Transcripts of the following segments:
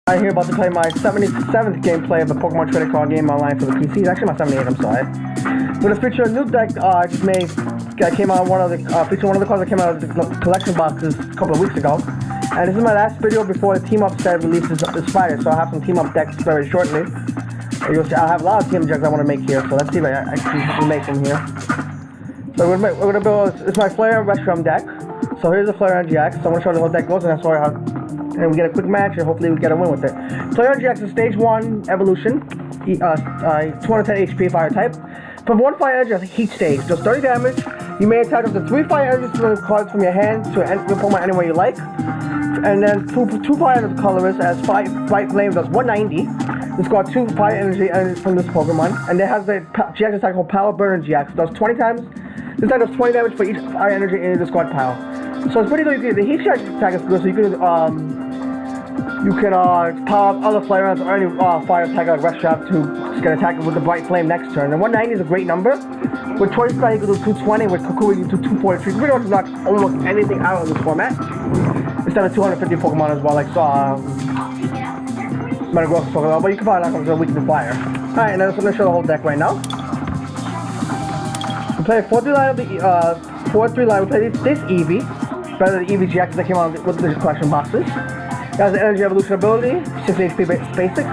I'm here about to play my 77th gameplay of the Pokemon Trading Card game online for the PC. It's actually my 78th, I'm sorry. But it's featuring a new deck I just made that came out featuring one of the cards that came out of the collection boxes a couple of weeks ago. And this is my last video before the Team Up set releases the Spider, so I'll have some Team Up decks very shortly. You'll see, I'll have a lot of Team decks I want to make here, so let's see if I actually make them here. So we're gonna build, it's my Flareon Reshiram deck. So here's the Flareon GX, so I'm gonna show you how the deck goes, and that's why and we get a quick match, and hopefully we get a win with it. Flareon GX is Stage 1 Evolution, 210 HP Fire type. For one Fire Energy, it's Heat Stage, does 30 damage. You may attack up to 3 Fire Energies from the cards from your hand to your Pokemon anywhere you like. And then 2 Fire Energy Colorless as Bright Flame does 190. It's got 2 Fire Energy from this Pokemon. And it has the GX attack called Power Burn GX, does 20 times. This attack does 20 damage for each Fire Energy in the squad pile. So it's pretty good. The Heat Strike attack is good, so you can power up other Flareons or any fire attack like Reshiram to get attacked with the Bright Flame next turn. And 190 is a great number. With Choice Span you can do 220, with Kukui you can do 243. You pretty much knock almost anything out in this format. Instead of 250 Pokemon as well, like Metagross Pokemon, but you can probably knock them to weak to fire. Alright, and then I'm going to show the whole deck right now. We play a 4-3 line of the 4-3 line. We play this Eevee, better than the Eevee GX that came out with the collection boxes. It has the Energy Evolution ability, 6 HP basic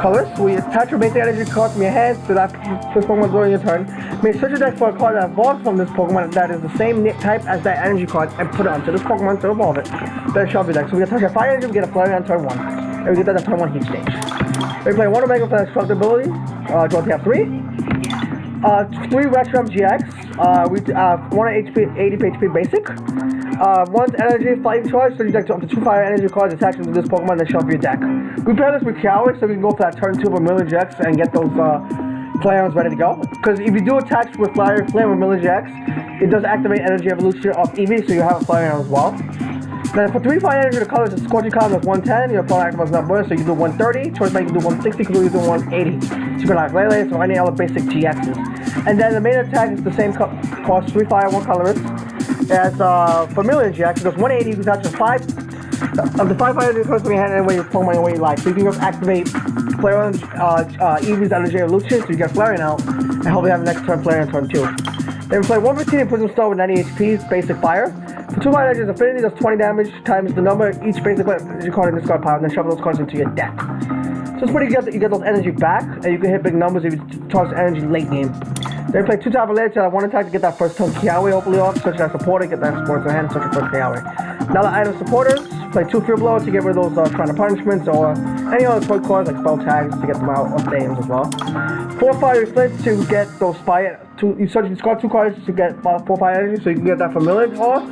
colors. We attach your basic energy card from your hand to that first Pokemon during your turn. May search your deck for a card that evolves from this Pokemon that is the same type as that energy card and put it onto this Pokemon to evolve it. Then shuffle your deck. So we attach a Fire Energy, we get a Flareon on turn 1. And we get that on turn 1 Heat Stage. We play 1 Omega for that Destruct ability. Draw to have 3. 3 Reshiram GX. We 1 HP, 80 HP basic. 1 energy fighting charge, so you deck up to 2 fire energy cards attached to this Pokemon, then shuffle your deck. We pair this with Kiawe, so we can go for that turn 2 of Vermilion GX and get those Flareons ready to go. Because if you do attach with Flame with Vermilion GX, it does activate Energy Evolution of Eevee, so you have a Flareon as well. Then for 3 fire energy, the colors is Scorching Cloud with 110, your opponent activates not bonus, so you can do 130, Choice Bank you can do 160, Kazoo you can do 180. Super Life Lele, so any other basic GXs. And then the main attack is the same cost, 3 fire, 1 colorless. As Vermilion GX, it does 180, you can touch 5 of the 5 fire energy cards from your hand anyway, your Pokemon anywhere you like. So you can just activate Flareon, Eevee's Energy Evolution, so you get Flareon out, and hopefully have the next turn Flareon turn 2. Then we play 1 Routine and Prism Star with 90 HP, basic fire. For 2 Fire Energies, Affinity does 20 damage times the number each basic energy card in this card pile, and then shuffle those cards into your deck. So it's pretty good that you get those energy back, and you can hit big numbers if you charge energy late game. Then we play 2 Type Related, so I have 1 attack to get that first turn Kiawe hopefully off, search that supporter, get that support in hand, search your first Kiawe. Now the item supporters, play 2 Fear Blow to get rid of those Shrine of Punishments or any other toy cards like spell tags to get them out of stadiums as well. 4 Fire Reflect to get those fire, you discard 2 cards to get 4 Fire Energy, so you can get that from Village off,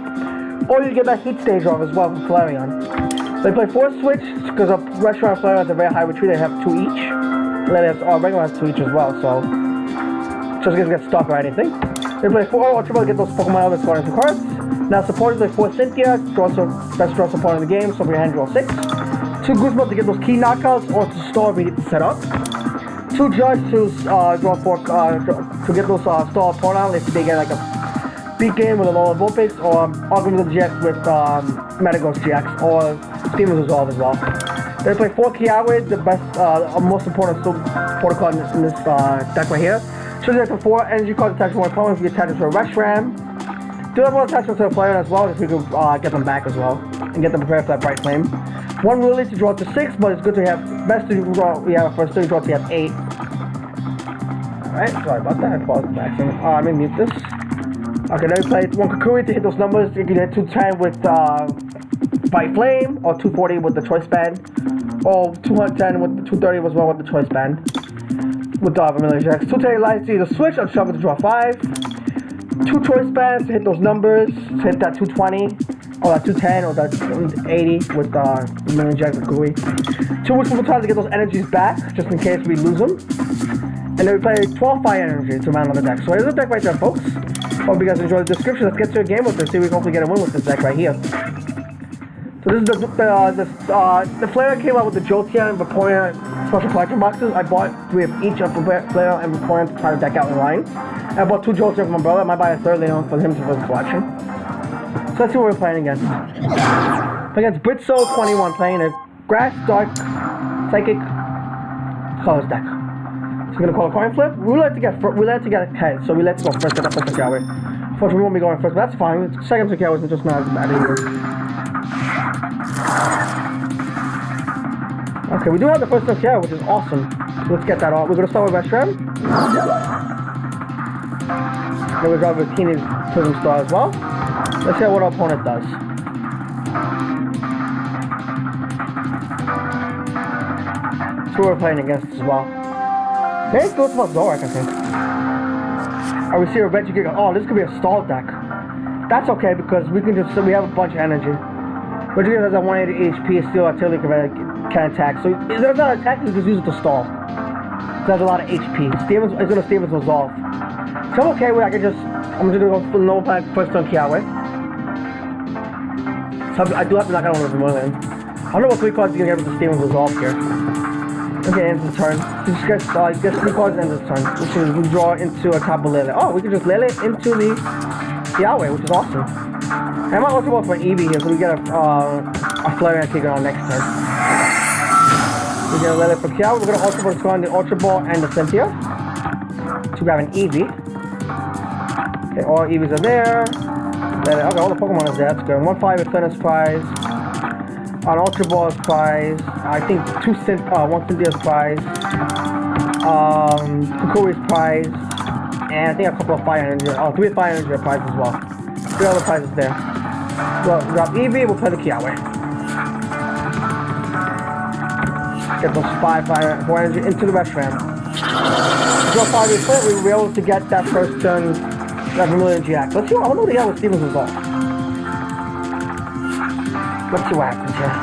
or you get that Heat Stage off as well from Flareon. They play 4 Switch, because a Reshiram and Flareon has a very high retreat, they have 2 each. And then regular has 2 each as well, so just in case you get stuck or anything. They play 4 Ultra Ball to get those Pokemon out of the squad into cards. Now supporters play 4 Cynthia, best draw support in the game, so from your hand draw 6. 2 Goosebumps to get those key knockouts or to store if you need to set up. 2 Judge to draw 4 to get those store opponent if they get like a big game with a lower Vulpix, or Augmented GX with Metagross GX, or Steam Resolve as well. They play 4 Kiawe, the best, most important supporter card in this deck right here. So there's 4 energy cards attached to one opponent if you attach it to a Reshiram. Do have 1 attachment to a player as well, if we can get them back as well, and get them prepared for that Bright Flame. 1 release to draw to 6, but it's good to have, best to draw, we have first to draw to have 8. Alright, sorry about that, I paused the accident. Let me mute this. Okay, then we played 1 Kukui to hit those numbers. You can hit 210 with Bright Flame, or 240 with the Choice Band, or 210 with the 230 as well with the Choice Band. With the Vermilion GX. 2 Teddy Lights to either switch or shuffle to draw 5. 2 Choice Bands to hit those numbers, to hit that 220, or that 210, or that 80 with Vermilion GX and Kukui. 2 Wishful Times to get those energies back, just in case we lose them. And then we play 12 Fire Energy to round on the deck. So here's the deck right there, folks. Hope you guys enjoyed the description. Let's get to a game with this. See if we can hopefully get a win with this deck right here. So this is the Flareon came out with the Jolteon and Vaporeon special collection boxes. I bought 3 of each of Flareon and Vaporeon to try to deck out in line. And I bought 2 Jolteon from my brother. I might buy a 3rd later on for him for his collection. So let's see what we're playing against. Against Britso 21, playing a Grass, Dark, Psychic, Colors deck. So we're gonna call a coin flip. We like to get head, so we let go first. Get that first Kiawe. Unfortunately, we won't be going first, but that's fine. Second Kiawe is just not as bad either. Okay, we do have the first Kiawe, which is awesome. So let's get that on. We're gonna start with Reshiram. Then we got Victini's Prism Star as well. Let's see what our opponent does. That's who we're playing against as well. Let's go to Zorak, I think. Oh, we see a Regigigas. Oh, this could be a stall deck. That's okay because we have a bunch of energy. Regigigas has a 180 HP, steel artillery can attack. So if there's not attack, you just use it to stall. So that's a lot of HP. It's gonna Steven's Resolve. So I'm okay with I'm just gonna go for the normal pack first on Kiawe. So I do have to knock out one of them. I don't know what 3 cards you're gonna get with the Steven's Resolve here. Okay, ends the turn. Just get 3 cards ends the turn. Which is we draw into a Tapu Lele. Oh, we can just Lele into the Kiawe, which is awesome. And I might also go for an Eevee here, so we get a Flareon Kicker on next turn. We get a Lele for Kiawe. We're gonna also put on the Ultra Ball and the Cynthia to grab an Eevee. Okay, all Eevees are there. Okay, all the Pokemon is there. That's good. 1-5 is Fennis prize. An Ultra Ball is prize. I think 1 Cynthia is prize. Kukuri's prize. And I think a couple of Fire Energy. 3 Fire Energy are prize as well. 3 other prizes there. Well, we drop Eevee, we'll play the Kiawe. Get those 5 Fire Energy into the Reshiram. Draw 5 reflect, we were able to get that first turn, that Vermilion GX. Let's see what, I wonder what the hell with Steven's Resolve. Let's see what happens here.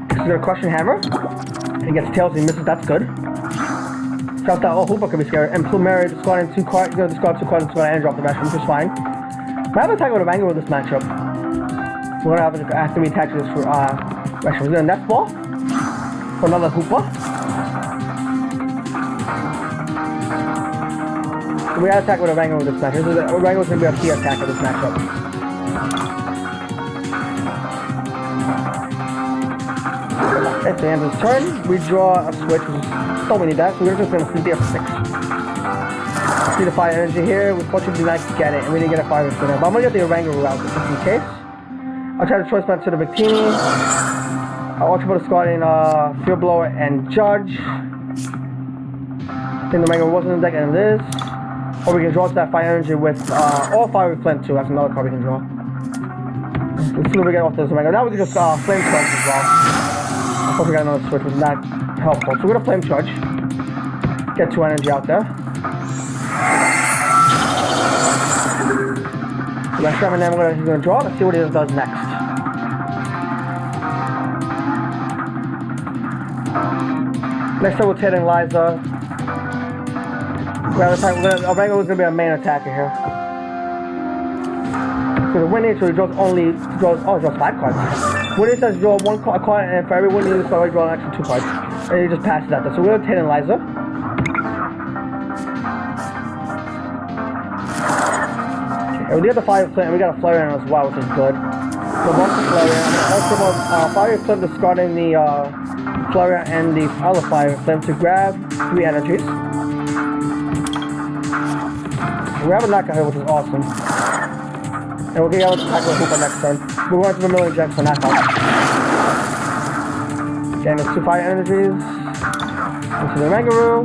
He's gonna Crushing Hammer. He gets Tails and he misses, that's good. Drop that, Hoopa could be scary. And Plumeria discarding 2 cards, you're gonna discard 2 cards and discard and drop the Reshiram, which is fine. I have an attack with a Vanguard with this matchup. We're gonna have to reattach this for Reshiram. We're gonna Nest Ball for another Hoopa. So we gotta attack with a Vanguard with this matchup. Vanguard's gonna be a key attack of this matchup. At the end of this turn, we draw a switch, which is so many decks. We're just gonna Cynthia for 6. See the Fire Energy here. We fortunately did not get it, and we didn't get a Fire Spinner. But I'm gonna get the Oranguru route just in case. I'll try to Choice Band to the Victini. I'll also put a Squad in Field Blower and Judge. I think the Oranguru wasn't in the deck, and it is. Or we can draw to that Fire Energy with all Fire Flint too. That's another card we can draw. Let's see what we get off this Oranguru. Now we can just Flame Charge as well. I hope we got another switch, which is not helpful. So we're gonna Flame Charge. Get 2 energy out there. Let's try and then he's gonna draw. Let's see what he does next. Next up, we'll Ted and Liza. Orango is gonna be our main attacker here. So the win nature, he draws 5 cards. When it says draw 1 card, and for every win you start, draw an extra 2 cards. And he just passes that. So we're gonna Ted and Liza. And we got the Fire Flint, and we got a Flareon as well, which is good. So once the Flareon, also Fire Flint discarding the Flareon and the other Fire Flint to grab 3 energies. We have a knockout here, which is awesome. And we'll get able to attack with Hoopa next turn. We're going to Vermilion GX for knockout. Again, there's 2 Fire Energies. Into the Oranguru.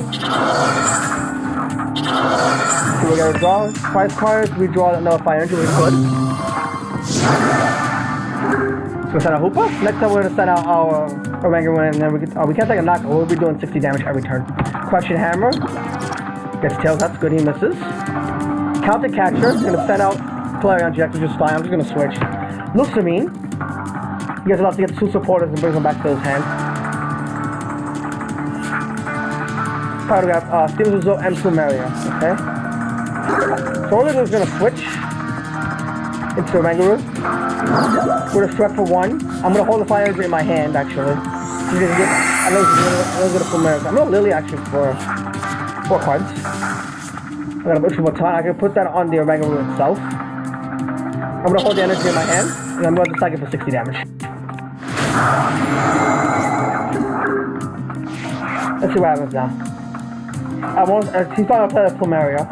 So we're going to draw 5 cards. We draw another Fire Energy, which is good. So we send out Hoopa. Next time we're going to send out our Oranguru, and then we can't take a knockout. We'll be doing 60 damage every turn. Crushing Hammer. Gets Tails, that's good, he misses. Counter Catcher, going to send out Flareon GX, which is fine. I'm just going to switch. Lusamine. He gets allowed to get 2 supporters and brings them back to his hand. Paragraph, Steven's Resolve and Plumeria, okay? So what we're going to switch into Oranguru. We're going to Strep for 1. I'm going to hold the Fire Energy in my hand, actually. I know he's going to Plumeria. I'm going to Lily, actually, for 4 cards. I got a bunch more time. I can put that on the Oranguru itself. I'm gonna hold the energy in my hand, and I'm going to attack it for 60 damage. Let's see what happens now. He's probably gonna play the Plumeria.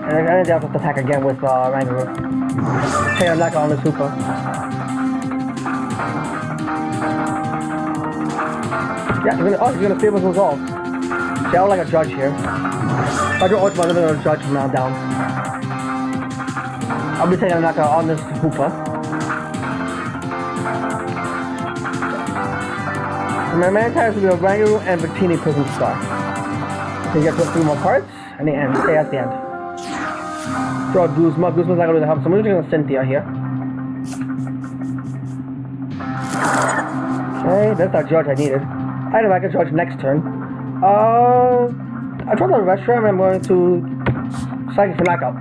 And I ended up with the attack again with Oranguru. Hey, I'm not on this Hoopa. Yeah, he's gonna stable his resolve. See, I would like a judge here. If I do ultimate, I'm gonna judge him now down. I'll be taking a knockout on this Hoopa. And my main tires will be Oranguru and Victini Prism Star. So you get to 3 more cards, and the end. Stay at the end. Draw Guzma. Guzma's not gonna really help, so I'm using a Cynthia here. Okay, that's our judge I needed. I know I can judge next turn. I draw the restaurant and I'm going to Psychic for knockout.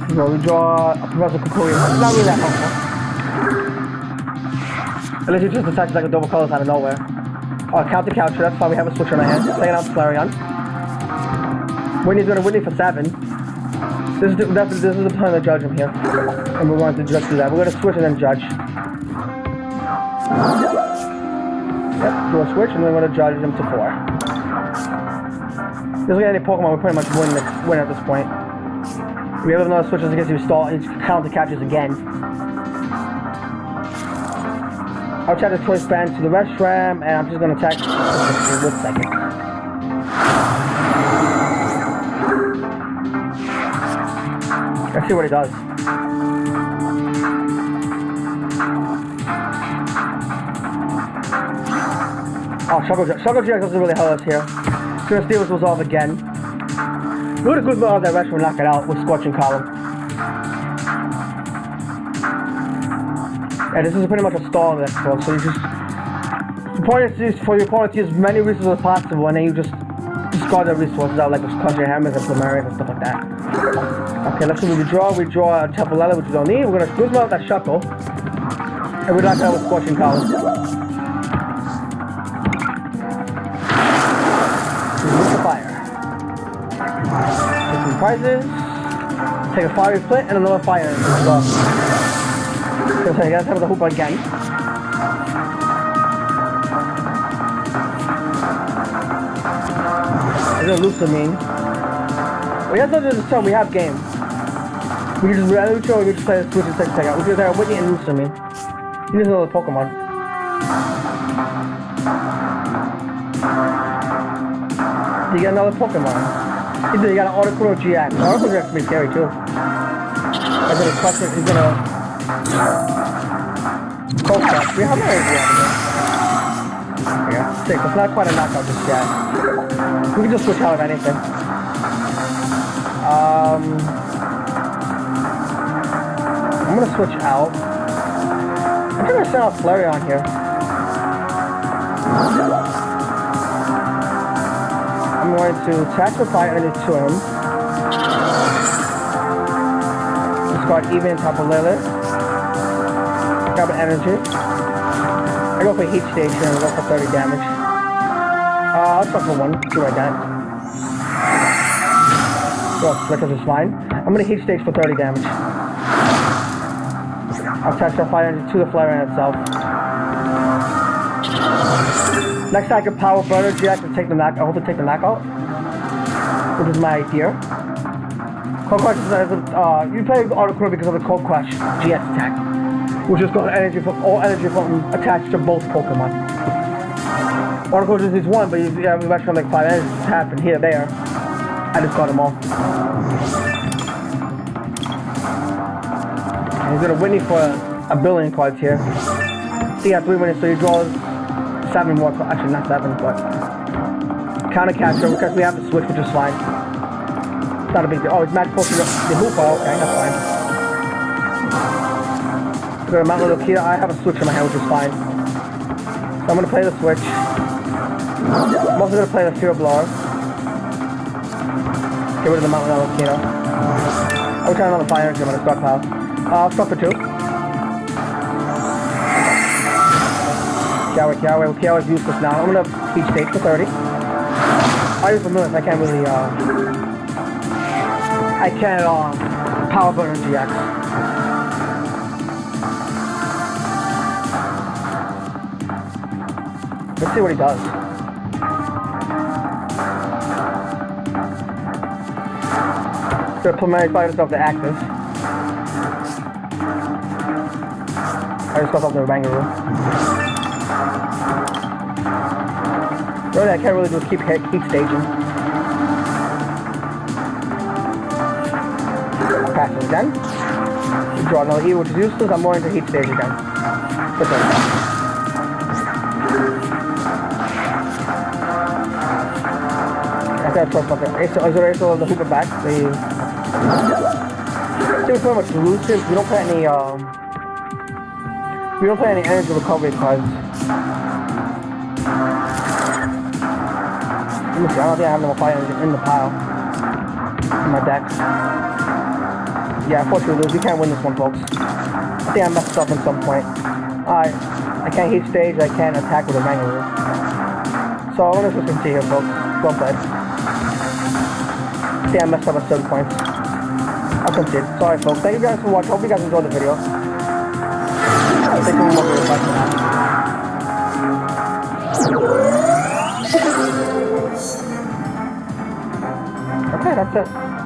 So we draw a Professor Kukui. Not really that helpful. Unless you just decide to like a double colors out of nowhere. Counter capture, that's fine, we have a switch on our hand. Taking out Flareon. Whitney's gonna Whitney for 7. This is the time to judge him here. And we're going to just do that. We're gonna switch and then judge. Yep, do a switch and then we're gonna judge him to 4. If we get any Pokemon, we pretty much win at this point. We have another switch against you stall, and counter catches again. I'll try to choice band to the Reshiram, and I'm just gonna attack with second. Let's see what he does. Oh, Shuckle GX doesn't really help us here. He's gonna steal his resolve again. We're gonna Guzma on that Reshiram and knock it out with Scorching Column. And this is pretty much a stall in the next one, so you just... The point is for your opponent to use as many resources as possible, and then you just discard the resources out, like with Conjuring Hammers and Plumeria and stuff like that. Okay, let's see what we draw. We draw a Tapu-Lele, which we don't need. We're gonna Guzma out that Shuckle. And we knock it out with Scorching Column. Fire. Take some prizes. Take a fiery split and another fire as well. So you guys have the Hoopa again. It's gonna lose to me. We have to do this turn, we have game. We can just neutral, we can just play the switch and take out. We can play Whitney and lose to me. He needs another Pokemon. You get another Pokemon. You got an Articuno GX. Articuno GX can be scary too. And then he's question, he's gonna... Cold Crush. We have no idea. Yeah, 6. It's not quite a knockout just yet. We can just switch out of anything. I'm gonna switch out. I'm gonna send out Flareon here. I'm going to attach the fire energy to him. Discard even Tapu-Lele. Grab an energy. I go for Heat Station and go for 30 damage. I'll start for 1. Do like that. Well, Flickers is fine. I'm gonna Heat Stage for 30 damage. I'll attach that fire energy to the Flareon itself. Next I can Power Butter GX to take the knock. I hope to take the knockout, which is my idea. Cold Crush is you play Articuno because of the Cold Crush GX attack, which is got energy from all energy from attached to both Pokemon. Articuno just needs 1, but you have the rest from like 5 energies just happen here, there. I just got them all. And he's gonna Whitney for a billion cards here. So he has 3 winners, so he draws 7 more, actually not 7, but counter capture because we have the switch, which is fine. It's not a big deal. Oh, it's Magic Potion, the Hoopa, okay, that's fine. We're gonna Mount Lidokia. I have a switch in my hand, which is fine. So I'm gonna play the switch. I'm also gonna play the Fear Blower. Get rid of the Mount Lidokia. I'll try another fire energy on the stockpile. I'll stop for 2. Kiawe is useless now. I'm gonna heat stage for 30. I use Vermilion, I can't really, I can't, power burn GX. Let's see what he does. The preliminary fight yourself to active. I just got off the Rangaroo. Really, I can't really do is keep staging. Pass it again. Draw another E, which is useless. I'm going to heat stage again. Put that down. I gotta talk about that. Is the Hooper back? We're pretty much elusive. We don't play any energy recovery cards. Let me see, I don't think I have no fire in the pile. In my deck. Yeah, unfortunately, we can't win this one, folks. I think I messed up at some point. I can't heat stage, I can't attack with a Rangaroo. So I'm gonna just continue here, folks. Go ahead. I think I messed up at certain points. I'll concede. Sorry, folks. Thank you guys for watching. Hope you guys enjoyed the video. Thank you for watching. Okay, that's it.